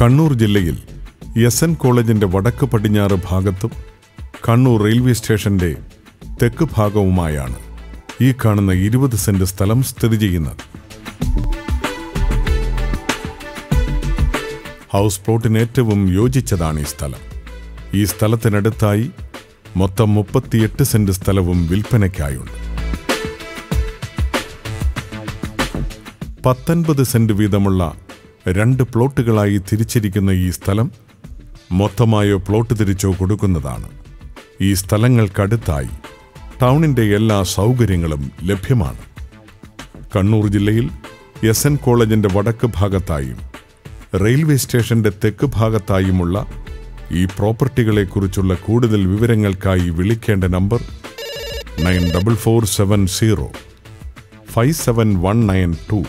കണ്ണൂർ ജില്ലയിൽ എസ്.എൻ. കോളേജിന്റെ വടക്ക് പടിഞ്ഞാറ് ഭാഗത്തും കണ്ണൂർ റെയിൽവേ സ്റ്റേഷന്റെ തെക്ക് ഭാഗവുമായാണ് ഈ കാണുന്ന 20 സെന്റ് സ്ഥലം സ്ഥിതി ചെയ്യുന്നത്. ഹൗസ് പ്ലോട്ടിന് ഏറ്റവും യോജിച്ചതാണ് ഈ സ്ഥലം. ഈ സ്ഥലത്തിനടുത്തായി മൊത്തം 38 സെന്റ് സ്ഥലവും വിൽപ്പനയ്ക്കായുണ്ട്. 19 സെന്റ് വീതമുള്ള 2 പ്ലോട്ടുകളായി തിരിച്ചിരിക്കുന്ന ഈ സ്ഥലം മൊത്തമായോ പ്ലോട്ട് തിരിച്ചോ കൊടുക്കുന്നതാണ്. ഈ സ്ഥലങ്ങൾക്കടുത്തായി ടൗണിന്റെ എല്ലാ സൗകര്യങ്ങളും ലഭ്യമാണ്. കണ്ണൂർ ജില്ലയിൽ എസ്.എൻ. കോളേജിന്റെ വടക്ക് ഭാഗത്തായും റെയിൽവേ സ്റ്റേഷന്റെ തെക്ക് ഭാഗത്തായുമുള്ള ഈ പ്രോപ്പർട്ടികളെക്കുറിച്ചുള്ള കൂടുതൽ വിവരങ്ങൾക്കായി വിളിക്കേണ്ട നമ്പർ 9447057192.